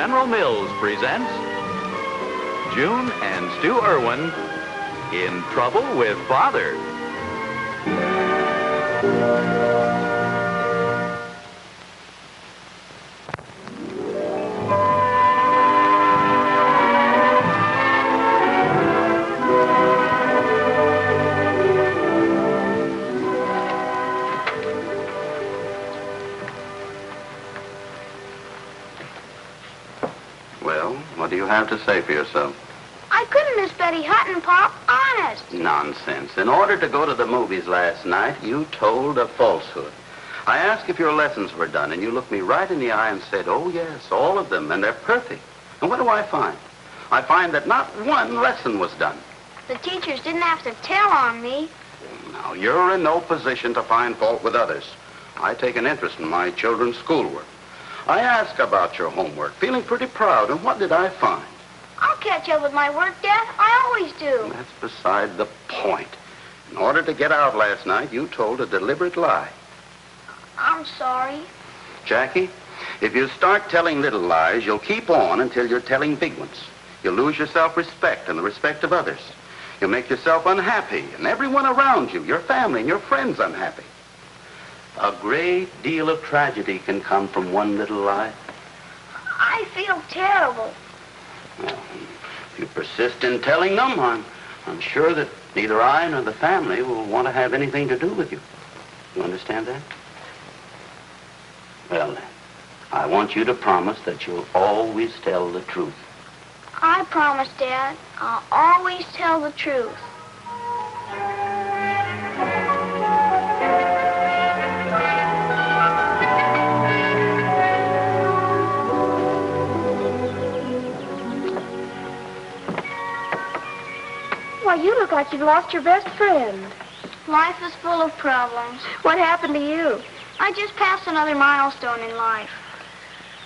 General Mills presents June and Stu Erwin in Trouble with Father. What do you have to say for yourself? I couldn't miss Betty Hutton, Pop. Honest. Nonsense. In order to go to the movies last night, you told a falsehood. I asked if your lessons were done, and you looked me right in the eye and said, oh, yes, all of them, and they're perfect. And what do I find? I find that not one lesson was done. The teachers didn't have to tell on me. Now, you're in no position to find fault with others. I take an interest in my children's schoolwork. I asked about your homework, feeling pretty proud, and what did I find? I'll catch up with my work, Dad. I always do. That's beside the point. In order to get out last night, you told a deliberate lie. I'm sorry. Jackie, if you start telling little lies, you'll keep on until you're telling big ones. You'll lose your self-respect and the respect of others. You'll make yourself unhappy, and everyone around you, your family and your friends, unhappy. A great deal of tragedy can come from one little lie. I feel terrible. Well, if you persist in telling them, I'm sure that neither I nor the family will want to have anything to do with you. You understand that? Well, then, I want you to promise that you'll always tell the truth. I promise, Dad. I'll always tell the truth. Why, you look like you've lost your best friend. Life is full of problems. What happened to you? I just passed another milestone in life.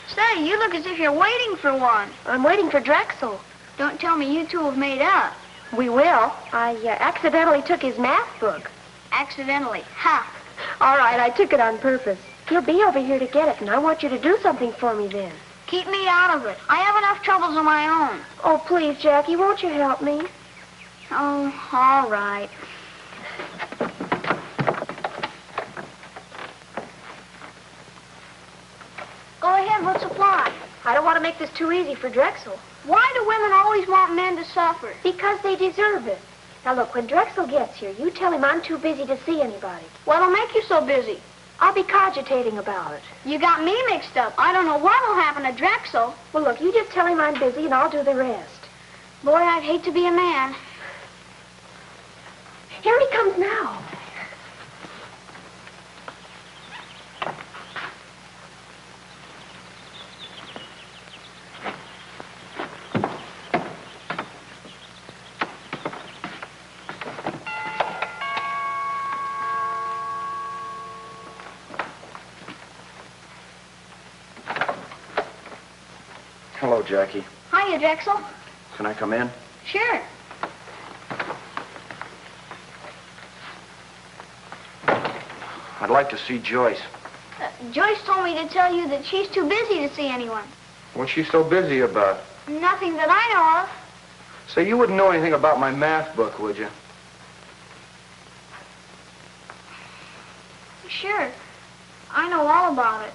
Say, you look as if you're waiting for one. I'm waiting for Drexel. Don't tell me you two have made up. We will. I accidentally took his math book. Accidentally. Ha! All right, I took it on purpose. He'll be over here to get it, and I want you to do something for me then. Keep me out of it. I have enough troubles of my own. Oh, please, Jackie, won't you help me? Oh, all right. Go ahead, what's the plot? I don't want to make this too easy for Drexel. Why do women always want men to suffer? Because they deserve it. Now, look, when Drexel gets here, you tell him I'm too busy to see anybody. What'll make you so busy? I'll be cogitating about it. You got me mixed up. I don't know what'll happen to Drexel. Well, look, you just tell him I'm busy, and I'll do the rest. Boy, I'd hate to be a man. Here he comes now. Hello, Jackie. Hiya, Drexel. Can I come in? Sure. I'd like to see Joyce. Joyce told me to tell you that she's too busy to see anyone. What's she so busy about? Nothing that I know of. Say, you wouldn't know anything about my math book, would you? Sure. I know all about it.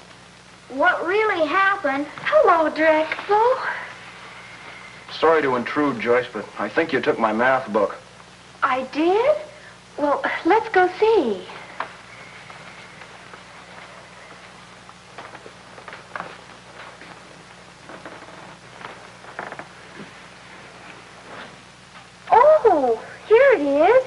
What really happened... Hello, Drexel. Sorry to intrude, Joyce, but I think you took my math book. I did? Well, let's go see. Oh, here it is.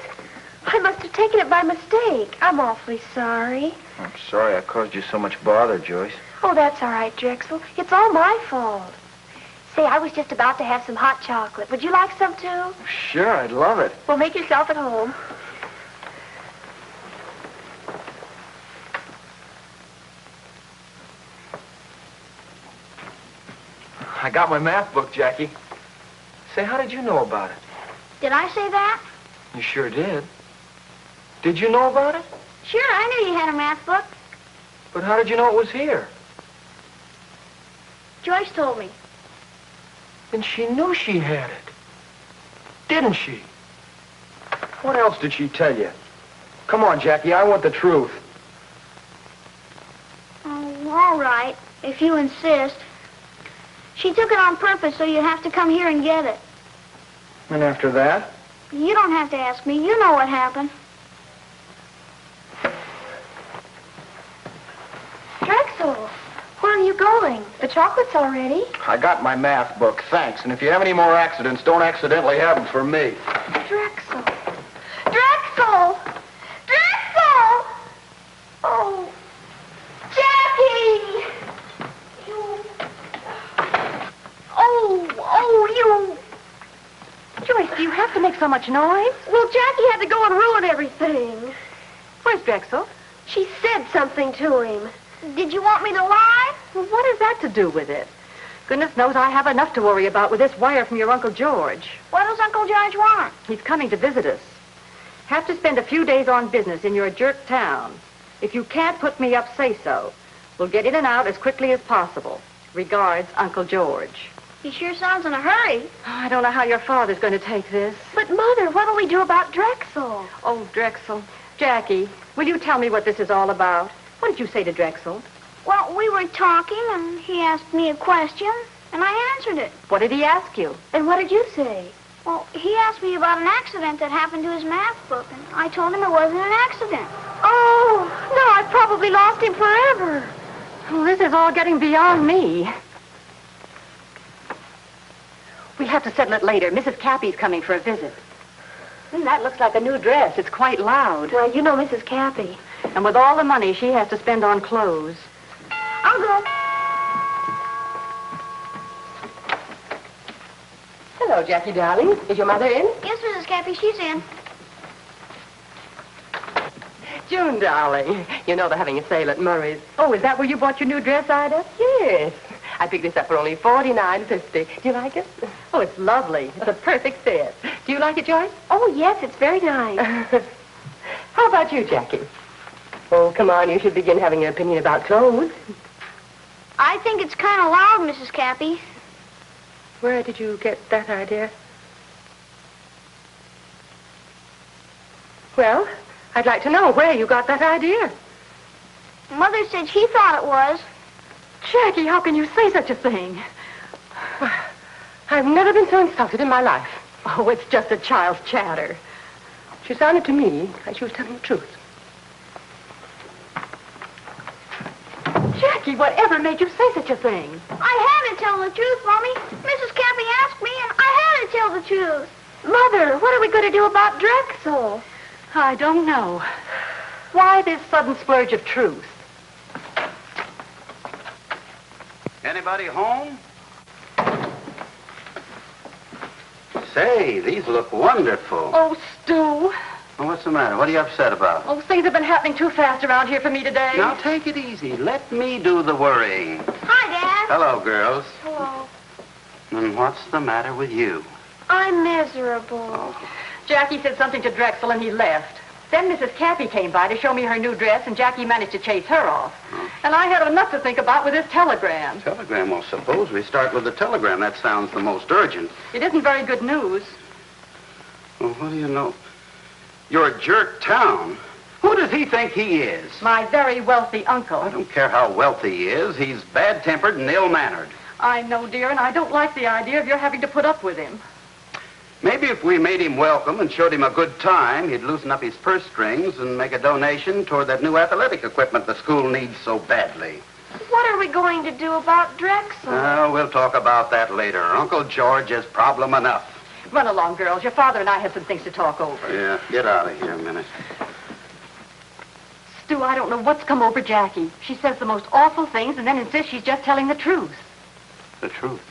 I must have taken it by mistake. I'm awfully sorry. I'm sorry I caused you so much bother, Joyce. Oh, that's all right, Drexel. It's all my fault. Say, I was just about to have some hot chocolate. Would you like some, too? Sure, I'd love it. Well, make yourself at home. I got my math book, Jackie. Say, how did you know about it? Did I say that? You sure did. Did you know about it? Sure, I knew you had a math book. But how did you know it was here? Joyce told me. Then she knew she had it. Didn't she? What else did she tell you? Come on, Jackie, I want the truth. Oh, all right, if you insist. She took it on purpose so you have to come here and get it. And after that? You don't have to ask me. You know what happened. Drexel, where are you going? The chocolate's all ready. I got my math book, thanks. And if you have any more accidents, don't accidentally have them for me. Drexel. Drexel! Drexel! Oh, Jackie! You... Joyce, do you have to make so much noise? Well, Jackie had to go and ruin everything. Where's Drexel? She said something to him. Did you want me to lie? Well, what has that to do with it? Goodness knows I have enough to worry about with this wire from your Uncle George. What does Uncle George want? He's coming to visit us. Have to spend a few days on business in your jerk town. If you can't put me up, say so. We'll get in and out as quickly as possible. Regards, Uncle George. He sure sounds in a hurry. I don't know how your father's going to take this. But, Mother, what'll we do about Drexel? Oh, Drexel. Jackie, will you tell me what this is all about? What did you say to Drexel? Well, we were talking, and he asked me a question, and I answered it. What did he ask you? And what did you say? Well, he asked me about an accident that happened to his math book, and I told him it wasn't an accident. Oh, no, I've probably lost him forever. Well, this is all getting beyond me. We have to settle it later. Mrs. Cappy's coming for a visit. That looks like a new dress. It's quite loud. Well, you know Mrs. Cappy. And with all the money she has to spend on clothes. I'll go. Hello, Jackie, darling. Is your mother in? Yes, Mrs. Cappy, she's in. June, darling, you know they're having a sale at Murray's. Oh, is that where you bought your new dress, Ida? Yes. I picked this up for only $49.50. Do you like it? Oh, it's lovely. It's a perfect fit. Do you like it, Joyce? Oh, yes, it's very nice. How about you, Jackie? Oh, come on, you should begin having an opinion about clothes. I think it's kind of loud, Mrs. Cappy. Where did you get that idea? Well, I'd like to know where you got that idea. Mother said she thought it was. Jackie, how can you say such a thing? I've never been so insulted in my life. Oh, it's just a child's chatter. She sounded to me like she was telling the truth. Jackie, whatever made you say such a thing? I had to tell the truth, Mommy. Mrs. Cappy asked me, and I had to tell the truth. Mother, what are we going to do about Drexel? I don't know. Why this sudden splurge of truth? Anybody home? Say, these look wonderful. Oh, Stu. Well, what's the matter? What are you upset about? Oh, things have been happening too fast around here for me today. Now, take it easy. Let me do the worrying. Hi, Dad. Hello, girls. Hello. And what's the matter with you? I'm miserable. Jackie said something to Drexel and he left. Then Mrs. Cappy came by to show me her new dress, and Jackie managed to chase her off. And I had enough to think about with this telegram. Telegram? Well, suppose we start with the telegram. That sounds the most urgent. It isn't very good news. Well, what do you know? Your jerk town. Who does he think he is? My very wealthy uncle. I don't care how wealthy he is. He's bad-tempered and ill-mannered. I know, dear, and I don't like the idea of your having to put up with him. Maybe if we made him welcome and showed him a good time, he'd loosen up his purse strings and make a donation toward that new athletic equipment the school needs so badly. What are we going to do about Drexel? We'll talk about that later. Uncle George has problem enough. Run along, girls. Your father and I have some things to talk over. Yeah, get out of here a minute. Stu, I don't know what's come over Jackie. She says the most awful things and then insists she's just telling the truth. The truth?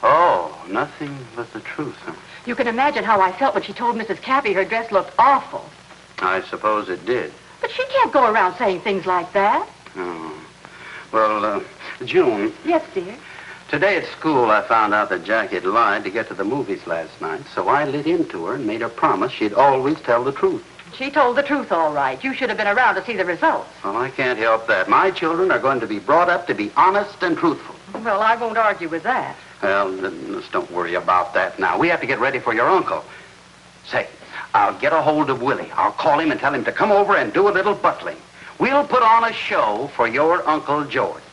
Oh, nothing but the truth, huh? You can imagine how I felt when she told Mrs. Cappy her dress looked awful. I suppose it did. But she can't go around saying things like that. Oh. Well, June. Yes, dear. Today at school, I found out that Jackie had lied to get to the movies last night, so I lit into her and made her promise she'd always tell the truth. She told the truth, all right. You should have been around to see the results. Well, I can't help that. My children are going to be brought up to be honest and truthful. Well, I won't argue with that. Well, let's don't worry about that now. We have to get ready for your uncle. Say, I'll get a hold of Willie. I'll call him and tell him to come over and do a little butling. We'll put on a show for your Uncle George.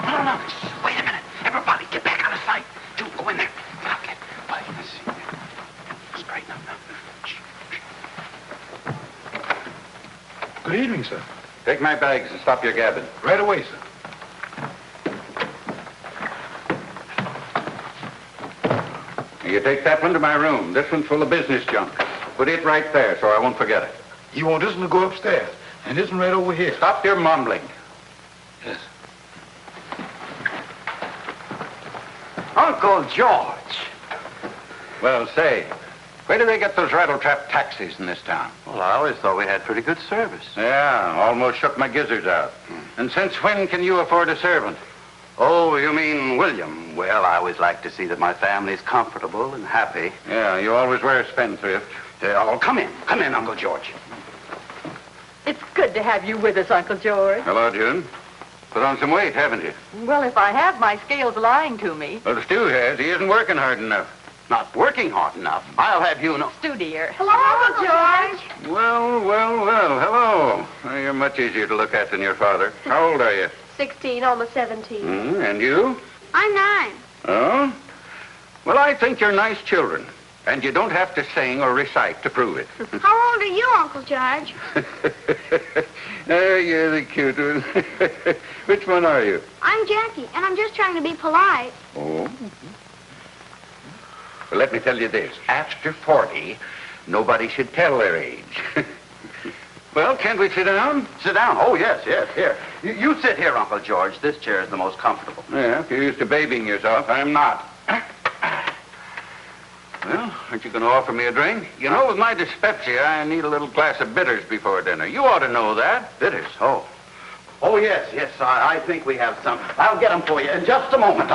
No. Wait a minute. Everybody, get back out of sight. June, go in there. Okay. Wait, let's see. Straighten up now. Good evening, sir. Take my bags and stop your gabbing. Right away, sir. You take that one to my room. This one's full of business junk. Put it right there so I won't forget it. You want this one to go upstairs, and this one right over here. Stop your mumbling. Yes. Uncle George. Well, say, where do they get those rattle-trap taxis in this town? Well, I always thought we had pretty good service. Yeah, almost shook my gizzards out. And since when can you afford a servant? Oh, you mean William? Well, I always like to see that my family's comfortable and happy. Yeah, you always were a spendthrift. Oh, come in, Uncle George. It's good to have you with us, Uncle George. Hello, June. Put on some weight, haven't you? Well, if I have, my scales lying to me. Well, Stu has. He isn't working hard enough. Not working hard enough. I'll have you know. Stu, dear. Hello, Uncle George. Well, hello. Well, you're much easier to look at than your father. How old are you? 16, almost 17. And you? I'm 9. Oh? Well, I think you're nice children. And you don't have to sing or recite to prove it. How old are you, Uncle George? Oh, you're the cute one. Which one are you? I'm Jackie, and I'm just trying to be polite. Oh. Well, let me tell you this. After 40, nobody should tell their age. Well, can't we sit down? Sit down? Oh, yes. Here. You sit here, Uncle George. This chair is the most comfortable. Yeah, if you're used to babying yourself, I'm not. Well, aren't you going to offer me a drink? You know, with my dyspepsia, I need a little glass of bitters before dinner. You ought to know that. Bitters? Oh, yes. I think we have some. I'll get them for you in just a moment.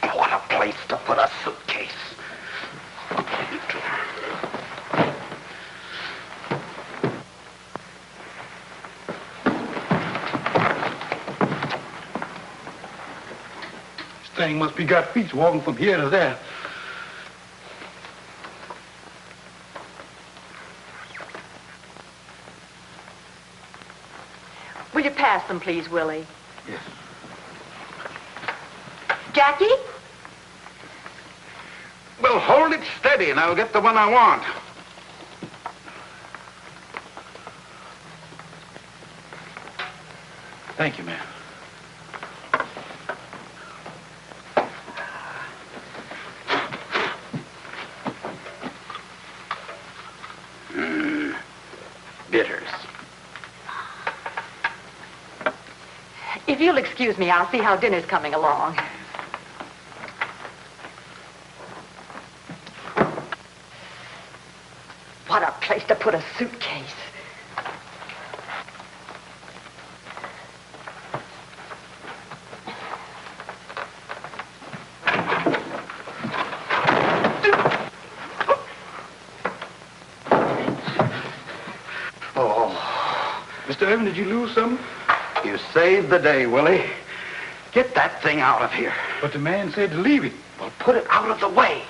What a place to put a suitcase. Thing must be got feet walking from here to there. Will you pass them, please, Willie? Yes. Jackie? Well, hold it steady and I'll get the one I want. Thank you, ma'am. Bitters. If you'll excuse me, I'll see how dinner's coming along. What a place to put a suitcase. Mr. Erwin, did you lose something? You saved the day, Willie. Get that thing out of here. But the man said to leave it. Well, put it out of the way.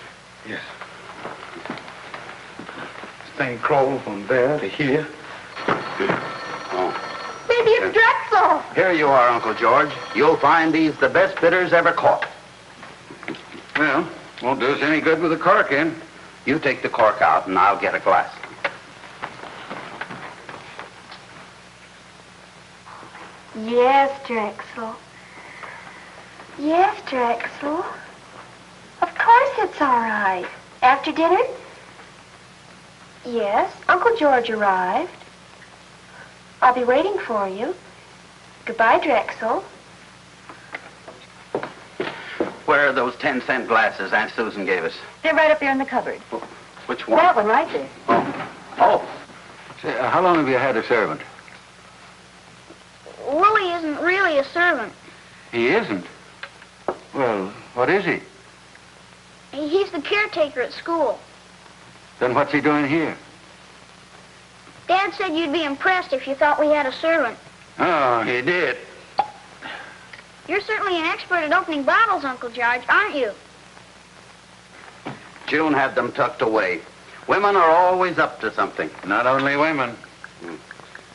Yes. This thing crawled from there to here. Oh. Maybe it's Drexel. Here you are, Uncle George. You'll find these the best bitters ever caught. Well, won't do us any good with the cork in. You take the cork out and I'll get a glass. Yes, Drexel. Yes, Drexel. Of course it's all right. After dinner? Yes, Uncle George arrived. I'll be waiting for you. Goodbye, Drexel. Where are those 10-cent glasses Aunt Susan gave us? They're right up there in the cupboard. Which one? That one right there. Oh. Say, how long have you had a servant? Willie isn't really a servant. He isn't? Well, what is he? He's the caretaker at school. Then what's he doing here? Dad said you'd be impressed if you thought we had a servant. Oh, he did. You're certainly an expert at opening bottles, Uncle George, aren't you? June had them tucked away. Women are always up to something. Not only women.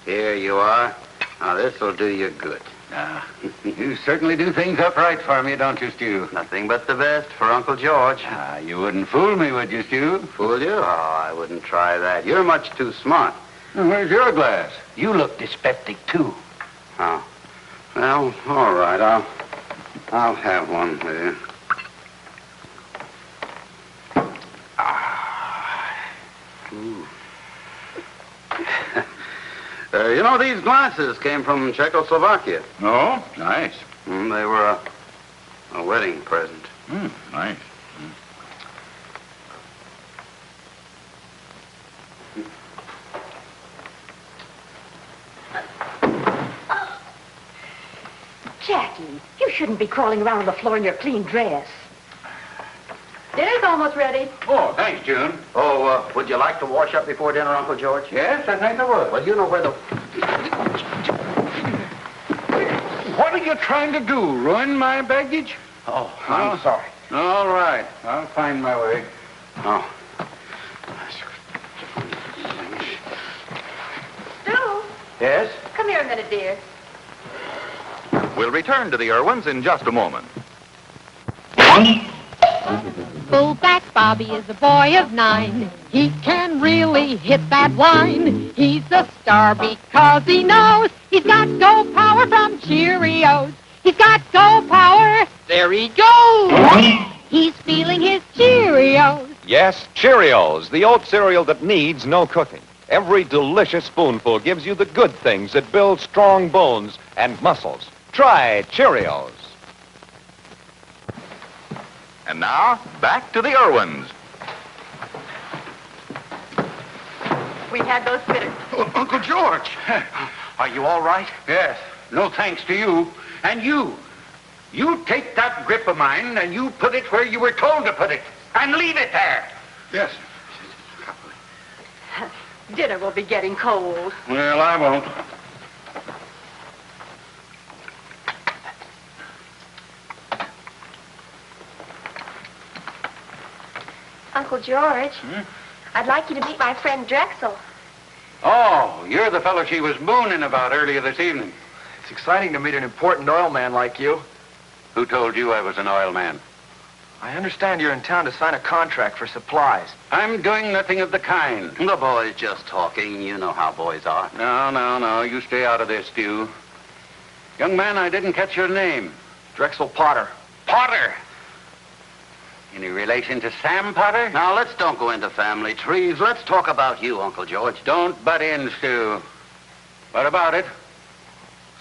Here you are. Now, this'll do you good. You certainly do things upright for me, don't you, Stu? Nothing but the best for Uncle George. You wouldn't fool me, would you, Stu? Fool you? Oh, I wouldn't try that. You're much too smart. Where's your glass? You look dyspeptic, too. Oh. Well, all right. I'll have one here. Ooh. You know, these glasses came from Czechoslovakia. Oh, nice. They were a wedding present. Nice. Jackie, you shouldn't be crawling around on the floor in your clean dress. Dinner's almost ready. Oh, thanks, June. Oh, would you like to wash up before dinner, Uncle George? Yes, I think I would. Well, you know where the... What are you trying to do, ruin my baggage? Oh, I'm sorry. All right. I'll find my way. Oh. Stu, Yes? come here a minute, dear. We'll return to the Erwins in just a moment. Fullback Bobby is a boy of 9. He can really hit that line. He's a star because he knows he's got go power from Cheerios. He's got go power. There he goes. He's feeling his Cheerios. Yes, Cheerios, the oat cereal that needs no cooking. Every delicious spoonful gives you the good things that build strong bones and muscles. Try Cheerios. And now, back to the Erwins. We had those fitters. Oh, Uncle George. Are you all right? Yes. No thanks to you. And you. You take that grip of mine and you put it where you were told to put it. And leave it there. Yes. Dinner will be getting cold. Well, I won't. Uncle George, I'd like you to meet my friend Drexel. Oh, you're the fellow she was mooning about earlier this evening. It's exciting to meet an important oil man like you. Who told you I was an oil man? I understand you're in town to sign a contract for supplies. I'm doing nothing of the kind. The boy's just talking. You know how boys are. No. You stay out of this, Stu. Young man, I didn't catch your name. Drexel Potter. Potter. Any relation to Sam Potter? Now, let's don't go into family trees. Let's talk about you, Uncle George. Don't butt in, Stu. What about it?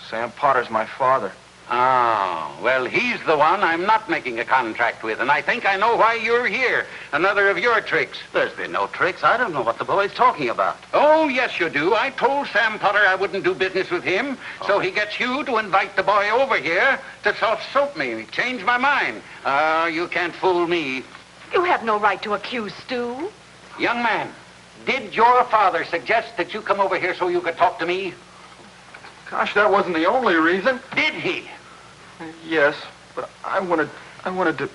Sam Potter's my father. Oh, well, he's the one I'm not making a contract with, and I think I know why you're here. Another of your tricks. There's been no tricks. I don't know what the boy's talking about. Oh, yes, you do. I told Sam Potter I wouldn't do business with him, so he gets you to invite the boy over here to soap me, change my mind. You can't fool me. You have no right to accuse Stu. Young man, did your father suggest that you come over here so you could talk to me? Gosh, that wasn't the only reason. Did he? Yes, but I wanted to...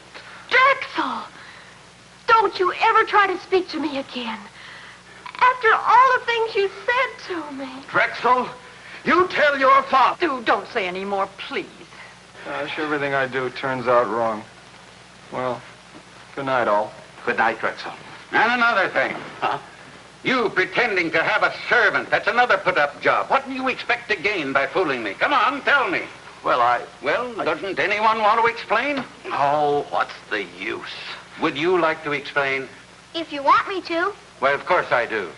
Drexel! Don't you ever try to speak to me again. After all the things you said to me. Drexel, you tell your father. Stu, don't say any more, please. Gosh, everything I do turns out wrong. Well, good night, all. Good night, Drexel. And another thing. You pretending to have a servant. That's another put-up job. What do you expect to gain by fooling me? Come on, tell me. Well, doesn't anyone want to explain? Oh, what's the use? Would you like to explain? If you want me to. Well, of course I do.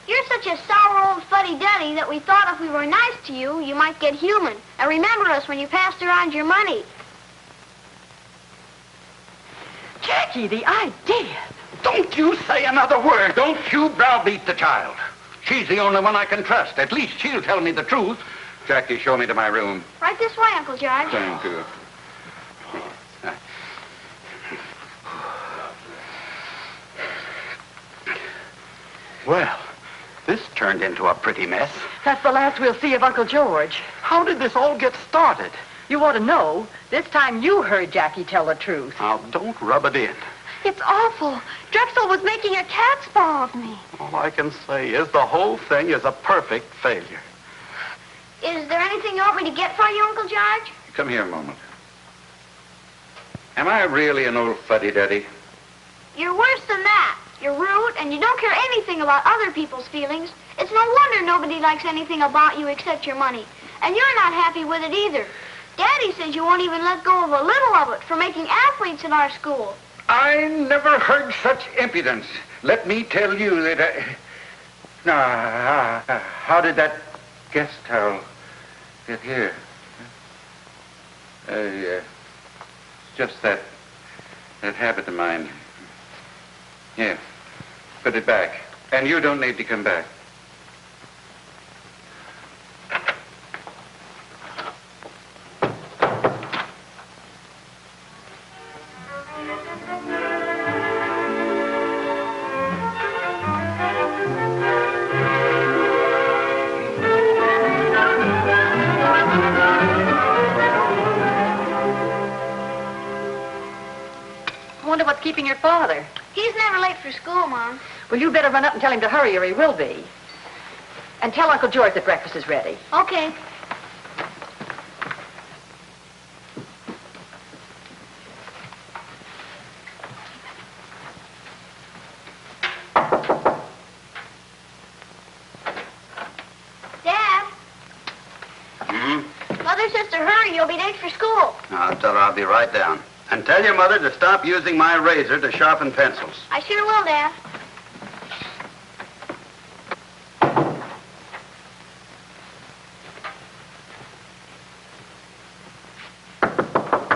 You're such a sour old fuddy-duddy that we thought if we were nice to you, you might get human and remember us when you passed around your money. Jackie, the idea. Don't you say another word. Don't you browbeat the child. She's the only one I can trust. At least she'll tell me the truth. Jackie, show me to my room. Right this way, Uncle George. Thank you. Well, this turned into a pretty mess. That's the last we'll see of Uncle George. How did this all get started? You ought to know. This time you heard Jackie tell the truth. Now, don't rub it in. It's awful. Drexel was making a cat's paw of me. All I can say is the whole thing is a perfect failure. Is there anything you want me to get for you, Uncle George? Come here a moment. Am I really an old fuddy-duddy? You're worse than that. You're rude, and you don't care anything about other people's feelings. It's no wonder nobody likes anything about you except your money. And you're not happy with it either. Daddy says you won't even let go of a little of it for making athletes in our school. I never heard such impudence. Let me tell you that how did that guest towel get here? Just that habit of mine. Yeah, put it back. And you don't need to come back. I wonder what's keeping your father. He's never late for school, Mom. Well, you better run up and tell him to hurry or he will be. And tell Uncle George that breakfast is ready. Okay. Dad? Mother says to hurry. You'll be late for school. I'll tell her I'll be right down. And tell your mother to stop using my razor to sharpen pencils. I sure will, Dad.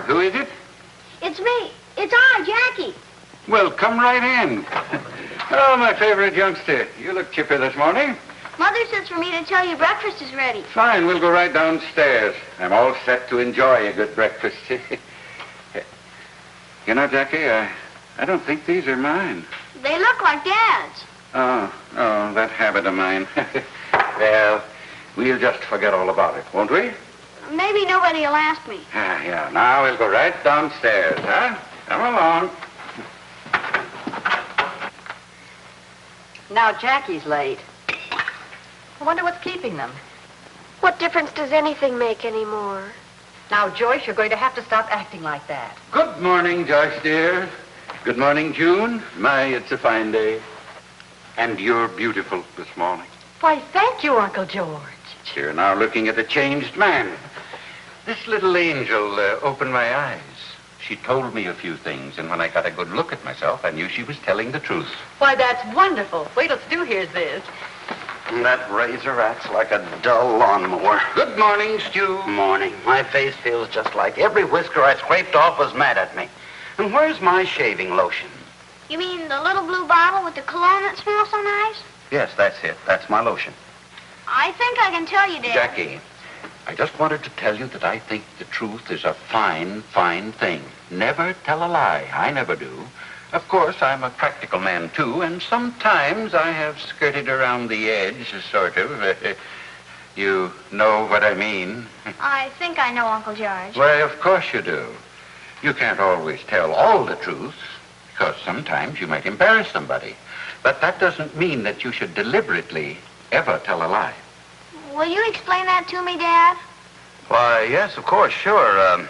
Who is it? It's me. It's I, Jackie. Well, come right in. Oh, my favorite youngster. You look chipper this morning. Mother says for me to tell you breakfast is ready. Fine, we'll go right downstairs. I'm all set to enjoy a good breakfast. You know, Jackie, I don't think these are mine. They look like Dad's. Oh, that habit of mine. Well, we'll just forget all about it, won't we? Maybe nobody will ask me. Yeah. Now we'll go right downstairs, huh? Come along. Now Jackie's late. I wonder what's keeping them. What difference does anything make anymore? Now, Joyce, you're going to have to stop acting like that. Good morning, Joyce, dear. Good morning, June. My, it's a fine day. And you're beautiful this morning. Why, thank you, Uncle George. You're now looking at a changed man. This little angel opened my eyes. She told me a few things, and when I got a good look at myself, I knew she was telling the truth. Why, that's wonderful. Wait till Stu hears this. That razor acts like a dull lawnmower. Good morning, Stu. Morning. My face feels just like every whisker I scraped off was mad at me. And where's my shaving lotion? You mean the little blue bottle with the cologne that smells so nice? Yes, that's it. That's my lotion. I think I can tell you, Dad. Jackie, I just wanted to tell you that I think the truth is a fine, fine thing. Never tell a lie. I never do. Of course, I'm a practical man, too, and sometimes I have skirted around the edge, sort of. You know what I mean? I think I know, Uncle George. Why, of course you do. You can't always tell all the truth, because sometimes you might embarrass somebody. But that doesn't mean that you should deliberately ever tell a lie. Will you explain that to me, Dad? Why, yes, of course, sure.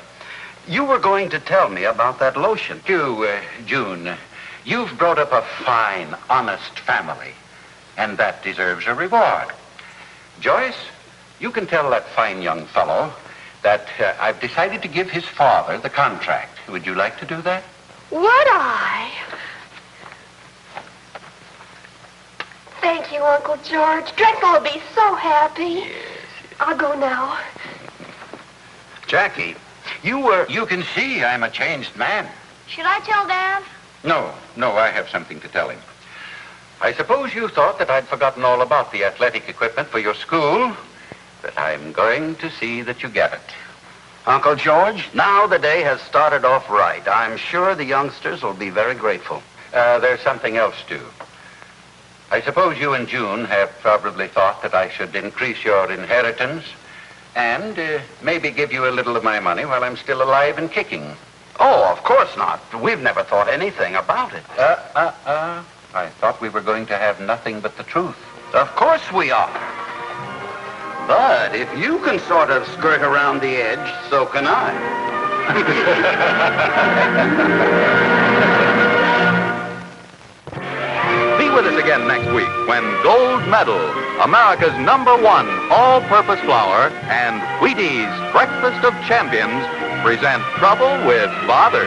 You were going to tell me about that lotion. June, you've brought up a fine, honest family, and that deserves a reward. Joyce, you can tell that fine young fellow that I've decided to give his father the contract. Would you like to do that? Would I? Thank you, Uncle George. Drexel will be so happy. Yes. I'll go now. Jackie, You can see I'm a changed man. Should I tell Dad? No, I have something to tell him. I suppose you thought that I'd forgotten all about the athletic equipment for your school, but I'm going to see that you get it. Uncle George, now the day has started off right. I'm sure the youngsters will be very grateful. There's something else, too. I suppose you and June have probably thought that I should increase your inheritance and maybe give you a little of my money while I'm still alive and kicking. Oh, of course not. We've never thought anything about it. I thought we were going to have nothing but the truth. Of course we are. But if you can sort of skirt around the edge, so can I. Be with us again next week when Gold Medal, America's #1 all-purpose flour, and Wheaties Breakfast of Champions present Trouble with Father.